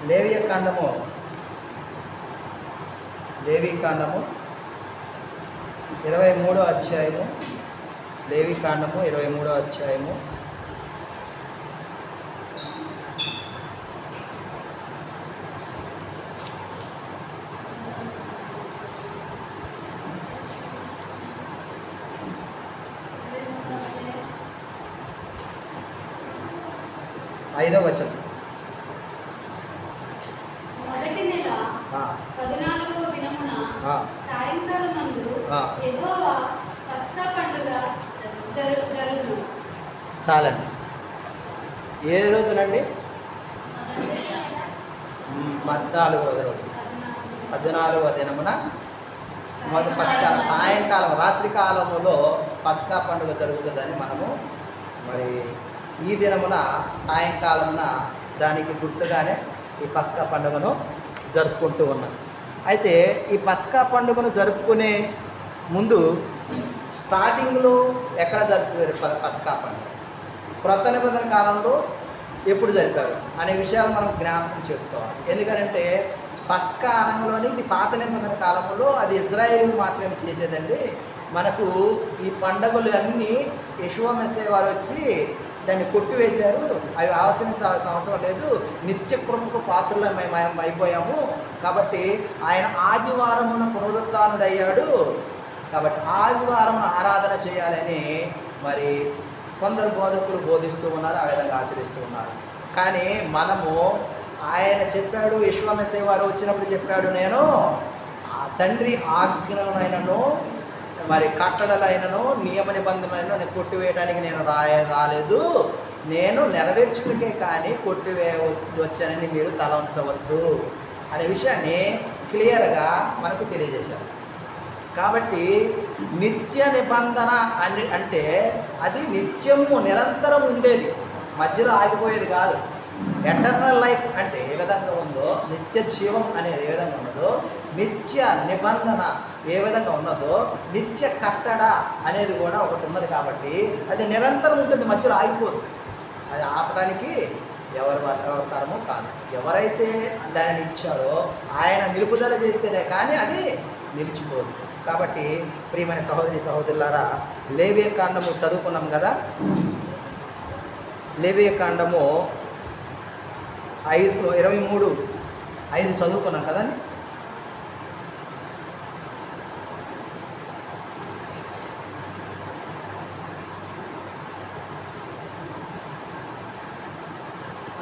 లేవియకాండము లేవికాండము 23వ అధ్యాయము లేవికాండము 23వ అధ్యాయము 5వ వచనం. మొదటి నెల 14వ దినమున సాయంకాలమందు యెహోవా పస్కా పండుగ జరుగును. చాలండి. ఏ రోజునండి? 14వ రోజు, 14వ దినమున పస్కా సాయంకాలం రాత్రి కాలములో పస్కా పండుగ జరుగుతుందని మనము మరి ఈ దినమున సాయంకాలమున దానికి గుర్తుగానే ఈ పస్కా పండుగను జరుపుకుంటూ ఉన్నాం. అయితే ఈ పస్కా పండుగను జరుపుకునే ముందు స్టార్టింగ్లో ఎక్కడ జరుపుతారు పస్కా పండుగ? క్రొత్త నిబంధన కాలంలో ఎప్పుడు జరిపారు అనే విషయాలు మనం జ్ఞాపకం చేసుకోవాలి. ఎందుకంటే పస్కా అనగానే ఇది పాత నిబంధన కాలంలో అది ఇజ్రాయేలు మాత్రమే చేసేదండి. మనకు ఈ పండుగలు అన్నీ యెషూవ మెస్సీయ వారు వచ్చి దాన్ని కొట్టివేశారు, అవి ఆవసించాల్సిన అవసరం లేదు, నిత్య కృపకు పాత్రలు మేము అయిపోయాము. కాబట్టి ఆయన ఆదివారమున పునరుత్థానుడయ్యాడు, కాబట్టి ఆదివారమున ఆరాధన చేయాలని మరి కొందరు బోధకులు బోధిస్తూ ఉన్నారు, ఆ విధంగా ఆచరిస్తూ ఉన్నారు. కానీ మనము ఆయన చెప్పాడు, యెషూవ మెస్సీయ వారు వచ్చినప్పుడు చెప్పాడు, నేను ఆ తండ్రి ఆజ్ఞలైనను మరి కట్టడలైనను నియమ నిబంధనలను నేను కొట్టివేయడానికి నేను రాలేదు, నేను నెరవేర్చుటకే కానీ కొట్టివేయవచ్చనని మీరు తల ఉంచవద్దు అనే విషయాన్ని క్లియర్గా మనకు తెలియజేశారు. కాబట్టి నిత్య నిబంధన అంటే అది నిత్యము నిరంతరం ఉండేది, మధ్యలో ఆగిపోయేది కాదు. ఎటర్నల్ లైఫ్ అంటే ఏ విధంగా ఉందో, నిత్య జీవం అనేది ఏ విధంగా ఉన్నదో, నిత్య నిబంధన ఏ విధంగా ఉన్నదో, నిత్య కట్టడ అనేది కూడా ఒకటి ఉన్నది. కాబట్టి అది నిరంతరం ఉంటుంది, మధ్యలో ఆగిపోదు. అది ఆపడానికి ఎవరి తరమో కాదు. ఎవరైతే దానిని ఇచ్చారో ఆయన నిలుపుదల చేస్తేనే కానీ అది నిలిచిపోదు. కాబట్టి ప్రియమైన సహోదరి సహోదరులారా, లేవియకాండము చదువుకున్నాం కదా. లేవియకాండము 23:5 చదువుకున్నాం కదండి.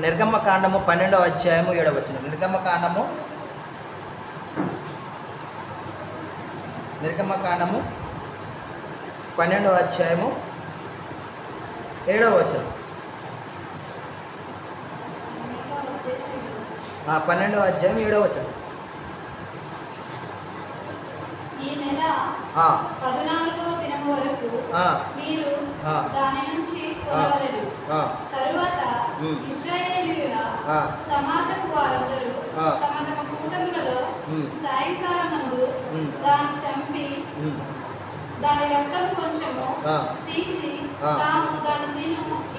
నిర్గమకాండము 12వ అధ్యాయము 7వ వచనం. నిర్గమకాండము 12వ అధ్యాయము 7వ వచనం. 12వ అధ్యాయం 7వ వచనం. ఈ నెల 14వ దినం వరకు మీరు దాని నుంచి కొనవలెను. తరువాత ఇశ్రాయేలీయుల సమాజపు వారందరూ తమ తమ కూటములలో సాయంకాలమందు దాన్ని చంపి దాని రక్తం కొంచెము తీసి తాము దాని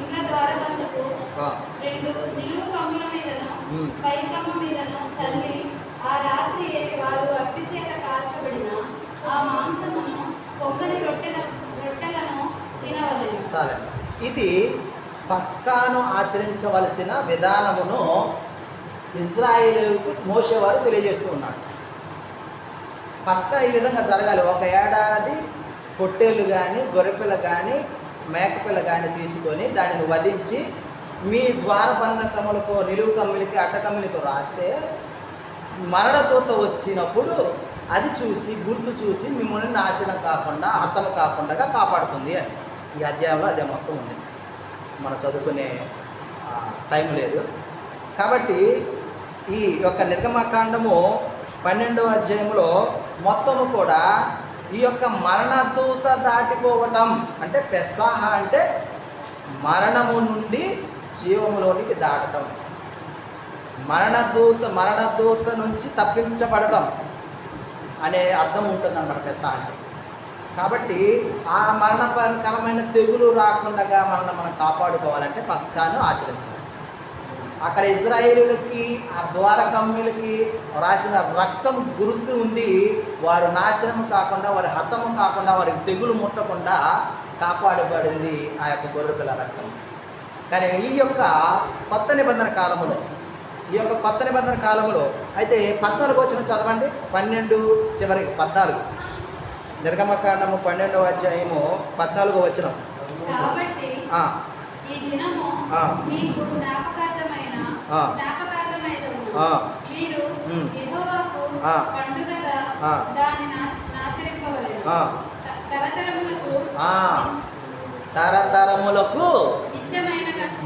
ఇండ్ల ద్వారబంధకు 2 నిలువు కమ్ముల మీదను పైకమ్మ మీదను చల్లి ఆ రాత్రి వారు అగ్ని చేత కాల్చబడిన ఆ మాంసమును పొంగని రొట్టెలను తినవలెను. సరే, ఇది పస్కాను ఆచరించవలసిన విధానమును ఇజ్రాయేలుకు మోషే వారు తెలియజేస్తూ ఉన్నాడు. పస్కా ఈ విధంగా జరగాలి. ఒక ఏడాది పొట్టేళ్ళు కానీ గొర్రెపిల్ల కానీ మేకపిల్ల కానీ తీసుకొని దానిని వధించి మీ ద్వారబంధకములకు నిలువు కమ్మిలికి అడ్డకమ్మిలికి రాస్తే మరణదూత వచ్చినప్పుడు అది చూసి గుర్తు చూసి మిమ్మల్ని నాశనం కాకుండా హతం కాకుండా కాపాడుతుంది అని ఈ అధ్యాయంలో అదే మొత్తం ఉంది. మనం చదువుకునే టైం లేదు. కాబట్టి ఈ యొక్క నిర్గమకాండము 12వ అధ్యాయంలో మొత్తము కూడా ఈ యొక్క మరణదూత దాటిపోవటం అంటే పెసహ అంటే మరణము నుండి జీవములోనికి దాటడం, మరణదూత నుంచి తప్పించబడటం అనే అర్థం ఉంటుందన్నమాట పెసహ అంటే. కాబట్టి ఆ మరణకరమైన తెగులు రాకుండా మనం కాపాడుకోవాలంటే పస్కాను ఆచరించాలి. అక్కడ ఇజ్రాయేలులకి ఆ ద్వారకమ్యులకి రాసిన రక్తం గుర్తు ఉండి వారు నాశనం కాకుండా, వారి హతము కాకుండా, వారి తెగులు ముట్టకుండా కాపాడబడింది ఆ యొక్క గొర్రెపిల్ల రక్తం. కానీ ఈ యొక్క కొత్త నిబంధన కాలంలో అయితే 14 వచనం చదవండి. 12 చివరికి 14 నిర్గమకాండము 12వ అధ్యాయము 14వ వచనం. కాబట్టి ఈ దినము మీకు జ్ఞాపకార్థమైనది. మీరు యెహోవాకు పండుగగా దానిని ఆచరింపవలెను. తరతరములకు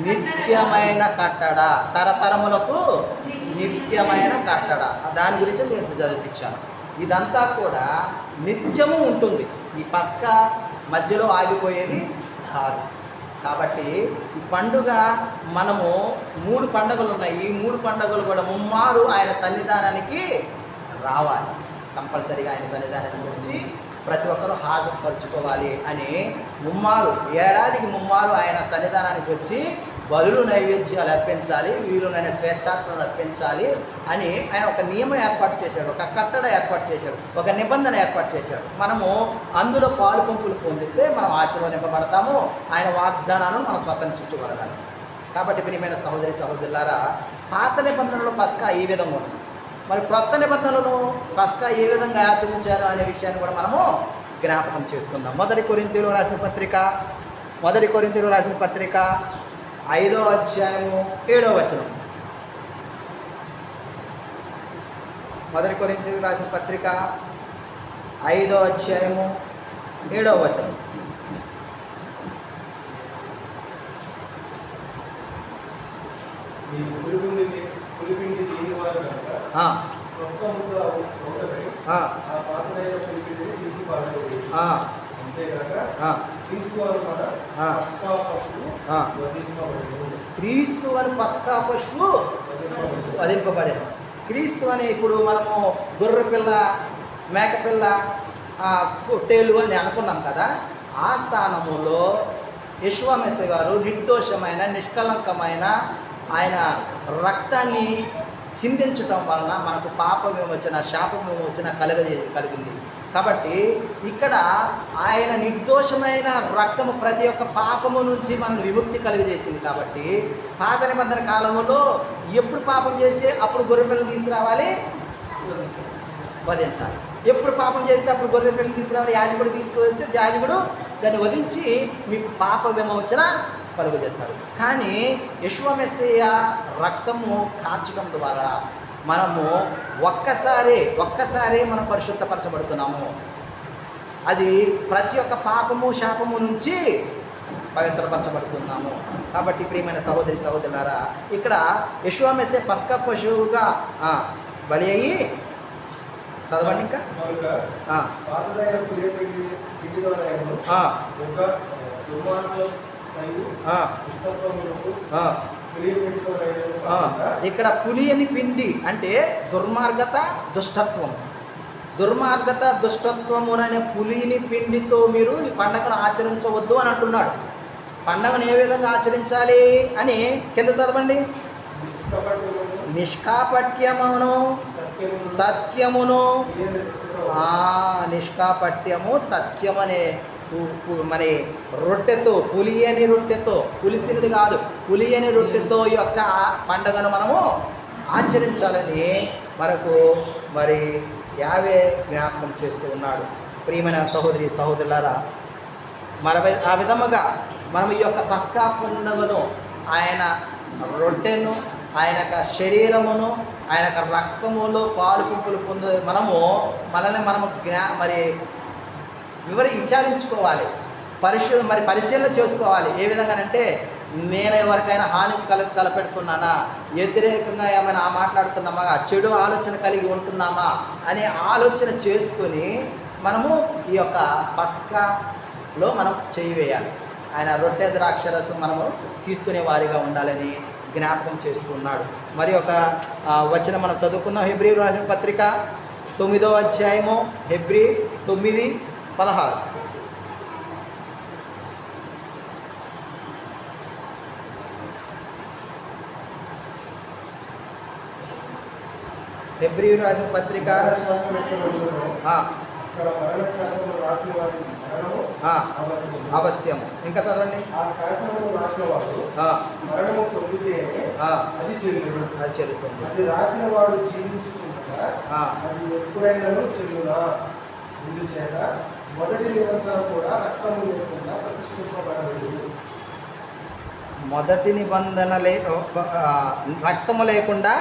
నిత్యమైన కట్టడ. తరతరములకు నిత్యమైన కట్టడ. దాని గురించి నేను చదివించాను. ఇదంతా కూడా నిత్యము ఉంటుంది. ఈ పస్కా మధ్యలో ఆగిపోయేది కాదు. కాబట్టి ఈ పండుగ మనము 3 పండుగలు ఉన్నాయి. ఈ 3 పండుగలు కూడా ముమ్మారు ఆయన సన్నిధానానికి రావాలి. కంపల్సరీగా ఆయన సన్నిధానానికి వచ్చి ప్రతి ఒక్కరూ హాజరుపరుచుకోవాలి అని ఏడాదికి ముమ్మారు ఆయన సన్నిధానానికి వచ్చి బలులు నైవేద్యాలు అర్పించాలి, వీలునైన స్వేచ్ఛార్పణలు అర్పించాలి అని ఆయన ఒక నియమం ఏర్పాటు చేశాడు, ఒక కట్టడ ఏర్పాటు చేశాడు, ఒక నిబంధన ఏర్పాటు చేశాడు. మనము అందులో పాలు పంపులు పొందితే మనం ఆశీర్వదింపబడతాము, ఆయన వాగ్దానాలను మనం స్వతంత్రించుకోగలగాలి. కాబట్టి ప్రియమైన సహోదరి సహోదరులారా, పాత నిబంధనలో పస్కా ఈ విధంగా ఉంది. మరి క్రొత్త నిబంధనలను పస్కా ఏ విధంగా ఆచరించారు అనే విషయాన్ని కూడా మనము జ్ఞాపకం చేసుకుందాం. మొదటి కొరింథీయులకు రాసిన పత్రిక 5వ అధ్యాయము 7వ వచనం. మొదటి కొరింథీయులకు రాసిన పత్రిక 5వ అధ్యాయము 7వ వచనం. క్రీస్తు అని పస్కా పశువు వధింపబడేది. క్రీస్తు అని ఇప్పుడు మనము గొర్రెపిల్ల, మేకపిల్ల, పొట్టేలు అని అనుకున్నాం కదా. ఆ స్థానములో యెషువా మెస్సీయ గారు నిర్దోషమైన, నిష్కలంకమైన ఆయన రక్తాన్ని చిందించటం వలన మనకు పాప విమోచన, శాప విమోచన కలిగింది. కాబట్టి ఇక్కడ ఆయన నిర్దోషమైన రక్తము ప్రతి ఒక్క పాపము నుంచి మనం విముక్తి కలిగజేసింది. కాబట్టి పాత నిబంధన కాలంలో ఎప్పుడు పాపం చేస్తే అప్పుడు గొర్రెపిల్లని తీసుకురావాలి, వధించాలి. ఎప్పుడు పాపం చేస్తే అప్పుడు గొర్రెపిల్లని తీసుకురావాలి, యాజకుడు తీసుకువస్తే యాజకుడు దాన్ని వధించి మీకు పాప విమోచన కలుగు చేస్తాడు. కానీ యెషువా మెస్సీయ రక్తము కార్చడం ద్వారా మనము ఒక్కసారి మనం పరిశుద్ధపరచబడుతున్నాము. అది ప్రతి ఒక్క పాపము, శాపము నుంచి పవిత్రపరచబడుతున్నాము. కాబట్టి ప్రియమైన సహోదరి సహోదరులారా, ఇక్కడ యెషువా మెస్సీయ పస్కా పశువుగా బలి అయ్యి చదవండి ఇంకా ఇక్కడ పులియని పిండి అంటే దుర్మార్గత, దుష్టత్వముననే పులిని పిండితో మీరు ఈ పండగను ఆచరించవద్దు అని అంటున్నాడు. పండగను ఏ విధంగా ఆచరించాలి అని కింద చదవండి. నిష్కాపట్యమును సత్యమును, నిష్కాపట్యము సత్యమనే మరి రొట్టెతో, పులియని రొట్టెతో, పులిసినది కాదు, పులియని రొట్టెతో ఈ యొక్క పండుగను మనము ఆచరించాలని మనకు మరి యావే జ్ఞాపకం చేస్తూ ఉన్నాడు. ప్రియమైన సహోదరి సహోదరులారా, ఆ విధముగా మనం ఈ యొక్క పస్కా పండుగను, ఆయన రొట్టెను, ఆయన యొక్క శరీరమును, ఆయన యొక్క రక్తములో పాలు పుంపులు పొందే మనల్ని మనము విచారించుకోవాలి, పరిశీలన చేసుకోవాలి. ఏ విధంగానంటే, నేను ఎవరికైనా హాని తలపెడుతున్నానా, వ్యతిరేకంగా ఏమైనా మాట్లాడుతున్నామా, చెడు ఆలోచన కలిగి ఉంటున్నామా అనే ఆలోచన చేసుకొని మనము ఈ యొక్క పస్కాలో మనం చేయివేయాలి. ఆయన రొట్టె ద్రాక్షరసం మనము తీసుకునే వారిగా ఉండాలని జ్ఞాపకం చేస్తున్నాడు. మరి ఒక వచనం మనం చదువుకుందాం. హెబ్రీ రాసిన పత్రిక 9వ అధ్యాయము, హెబ్రీ 9:16. హెబ్రీయులు రాసిన పత్రిక మరణశాసనం ఎక్కడ ఉందో ఆ, అక్కడ మరణశాసనం రాసిన వారి మరణము ఆ, అవశ్యం. అవశ్యం. ఇంకా చదవండి. ఆ శాసనము రాసిన వాడు ఆ, మరణము పొందితేనే ఆ, అది చెల్లును. అది చెల్లుతుంది. అది రాసిన వాడు జీవించుచుండగా ఆ, అది ఎప్పుడైనాను చెల్లునా. ఇందుచేత మొదటి నిబంధన కూడా రక్తము లేకుండా ప్రతిష్ఠింపబడలేదు. మొదటి నిబంధన రక్తము లేకుండా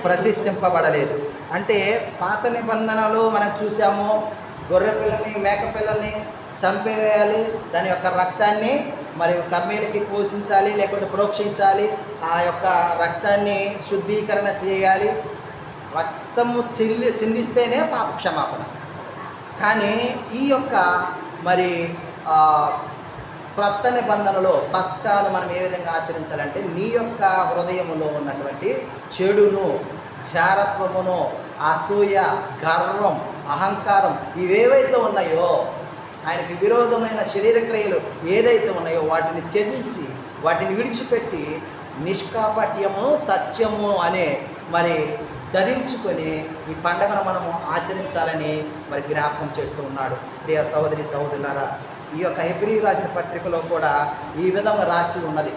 ప్రతిష్ఠింపబడలేదు. అంటే పాత నిబంధనలు మనం చూసాము, గొర్రె పిల్లని మేక పిల్లల్ని చంపేయాలి, దాని యొక్క రక్తాన్ని మరియు కమ్మీలకి పోషించాలి లేకుంటే ప్రోక్షించాలి, ఆ యొక్క రక్తాన్ని శుద్ధీకరణ చేయాలి, రక్తము చిందిస్తేనే పాప క్షమాపణ. కానీ ఈ యొక్క మరి క్రొత్త నిబంధనలో పస్కాలు మనం ఏ విధంగా ఆచరించాలంటే నీ యొక్క హృదయములో ఉన్నటువంటి చెడును, జారత్వమును, అసూయ, గర్వం, అహంకారం ఇవేవైతే ఉన్నాయో, ఆయనకి విరోధమైన శరీర క్రియలు ఏదైతే ఉన్నాయో వాటిని త్యజించి వాటిని విడిచిపెట్టి నిష్కాపట్యము సత్యము అనే మరి ధరించుకొని ఈ పండుగను మనము ఆచరించాలని మరి జ్ఞాపకం చేస్తూ ఉన్నాడు. ప్రియ సహోదరి సహోదరులారా, ఈ యొక్క హెబ్రీయులు రాసిన పత్రికలో కూడా ఈ విధంగా రాసి ఉన్నది.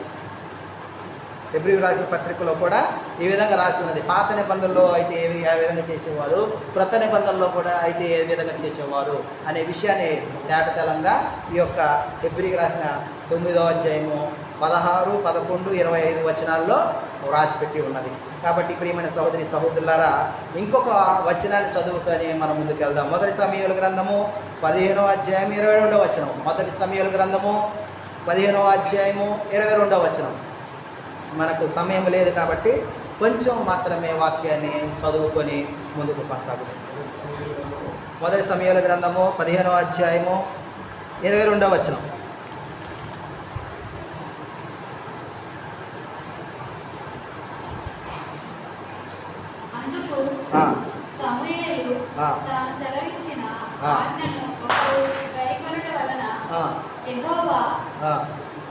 హెబ్రీయులు రాసిన పత్రికలో కూడా ఈ విధంగా రాసి ఉన్నది. పాత నిబంధనలో అయితే ఏ విధంగా చేసేవారు, క్రొత్త నిబంధనలో కూడా అయితే ఏ విధంగా చేసేవారు అనే విషయాన్ని తేటతెలంగా ఈ యొక్క హెబ్రీయులు రాసిన 9వ అధ్యాయము 16, 11, 25 వచనాల్లో రాసిపెట్టి ఉన్నది. కాబట్టి ప్రియమైన సహోదరి సహోదరులారా, ఇంకొక వచనాన్ని చదువుకొని మనం ముందుకు వెళ్దాం. మొదటి సమూయేలు గ్రంథము 15వ అధ్యాయం 22వ వచనం. మొదటి సమూయేలు గ్రంథము 15వ అధ్యాయము 22వ వచనం. మనకు సమయం లేదు కాబట్టి కొంచెం మాత్రమే వాక్యాన్ని చదువుకొని ముందుకు కొనసాగుతాం. మొదటి సమూయేలు గ్రంథము 15వ అధ్యాయము 22వ వచనం. సమూయేలు తాను సెలవిచ్చిన ఆజ్ఞను ఒకడు గైకొనుట వలన యెహోవా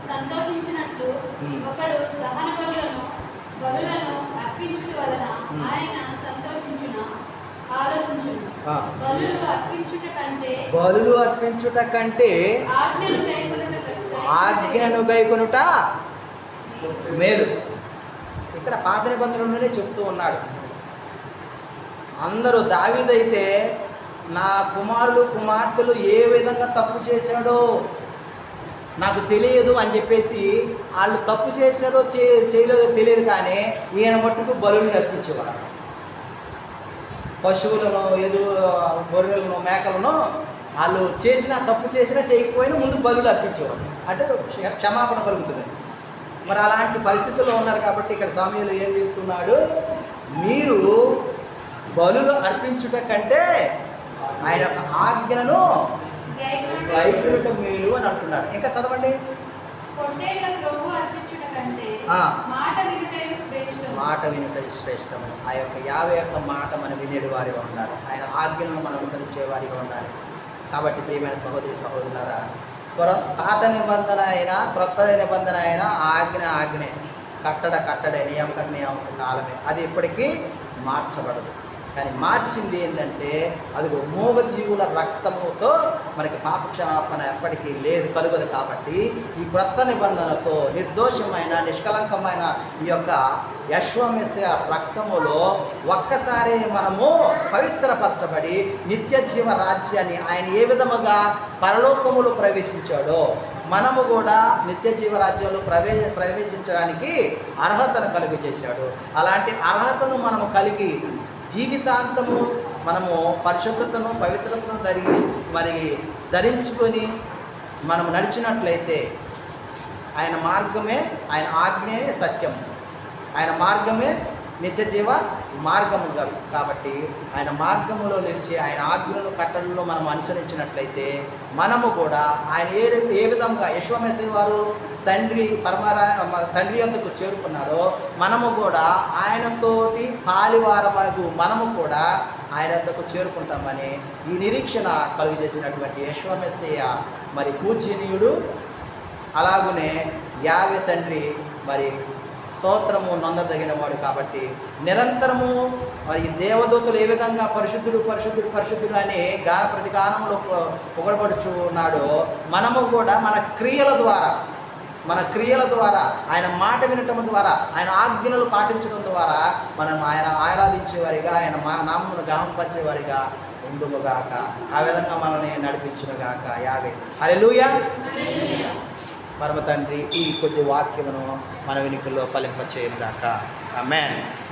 సంతోషించినట్లు ఒకడు దహన బలులను అర్పించుట వలన ఆయన సంతోషించున ఆలోచించును. బలులు అర్పించుట కంటే ఆజ్ఞను గైకొనుట మేలు. ఇక్కడ పాత నిబంధనలోనే చెప్తూ ఉన్నాడు. అందరూ దావీదైతే నా కుమారులు కుమార్తెలు ఏ విధంగా తప్పు చేశాడో నాకు తెలియదు అని చెప్పేసి వాళ్ళు తప్పు చేశారో చేయలేదో తెలియదు, కానీ ఈయన మట్టుకు బలులను అర్పించేవాడు. పశువులను, గొర్రెలను, మేకలను వాళ్ళు తప్పు చేసినా చేయకపోయినా ముందు బలులు అర్పించేవాడు. అంటే క్షమాపణ కలుగుతుంది. మరి అలాంటి పరిస్థితుల్లో ఉన్నారు కాబట్టి ఇక్కడ సమూయేలు ఏం చెప్తున్నాడు, మీరు బలులు అర్పించుట కంటే ఆయన యొక్క ఆజ్ఞను గైకొనుట మేలు అని అంటున్నాడు. ఇంకా చదవండి. మాట వినుట శ్రేష్టము. ఆ యొక్క యావే యొక్క మాట మనం వినేడు వారిగా ఉండాలి. ఆయన ఆజ్ఞలను మనం అనుసరించే వారిగా ఉండాలి. కాబట్టి ప్రియమైన సహోదరి సహోదరులారా, పాత నిబంధన అయినా క్రొత్త నిబంధన అయినా ఆజ్ఞే, కట్టడే, నియామక కాలమే. అది ఎప్పటికీ మార్చబడదు. కానీ మార్చింది ఏంటంటే అది మూగజీవుల రక్తముతో మనకి పాప క్షమాపణ ఎప్పటికీ కలుగదు. కాబట్టి ఈ క్రొత్త నిబంధనతో నిర్దోషమైన నిష్కలంకమైన ఈ యొక్క యెహోవా రక్తములో ఒక్కసారి మనము పవిత్రపరచబడి నిత్య జీవ రాజ్యాన్ని ఆయన ఏ విధముగా పరలోకములో ప్రవేశించాడో మనము కూడా నిత్య జీవరాజ్యంలో ప్రవేశించడానికి అర్హతను కలుగు చేశాడు. అలాంటి అర్హతను మనము కలిగి జీవితాంతము మనము పరిశుద్ధతను పవిత్రతను ధరించుకొని మనము నడిచినట్లయితే ఆయన మార్గమే, ఆయన ఆజ్ఞే సత్యం, ఆయన మార్గమే నిత్య జీవ మార్గము. కాబట్టి ఆయన మార్గములో నిలిచి ఆయన ఆజ్ఞలను కట్టడలను మనం అనుసరించినట్లయితే మనము కూడా ఆయన ఏ విధంగా యెహోవా వారు తండ్రి యొద్దకు చేరుకున్నారో మనము కూడా ఆయనతోటి పాలివారమగు మనము కూడా ఆయన యొద్దకు చేరుకుంటామని ఈ నిరీక్షణ కలుగు చేసినటువంటి యెహోవా మరి పూజనీయుడు, అలాగునే యావే తండ్రి మరి స్తోత్రము నొందదగిన వాడు. కాబట్టి నిరంతరము మరి ఈ దేవదూతలు ఏ విధంగా పరిశుద్ధుడు పరిశుద్ధుడు పరిశుద్ధుడు అని గాన ప్రతిగానంలో పొగడబడుచు ఉన్నాడో, మనము కూడా మన క్రియల ద్వారా ఆయన మాట వినటం ద్వారా, ఆయన ఆజ్ఞలు పాటించడం ద్వారా మనం ఆయన ఆరాధించేవారిగా, ఆయన నామమును గానపరిచేవారిగా ఉండుముగాక. ఆ విధంగా మనల్ని నడిపించునుగాక. యావే హల్లెలూయా. పరమ తండ్రి ఈ కొద్ది వాక్యమును మన వెనుకల్లో ఫలింపచేయునుగాక. ఆమేన్.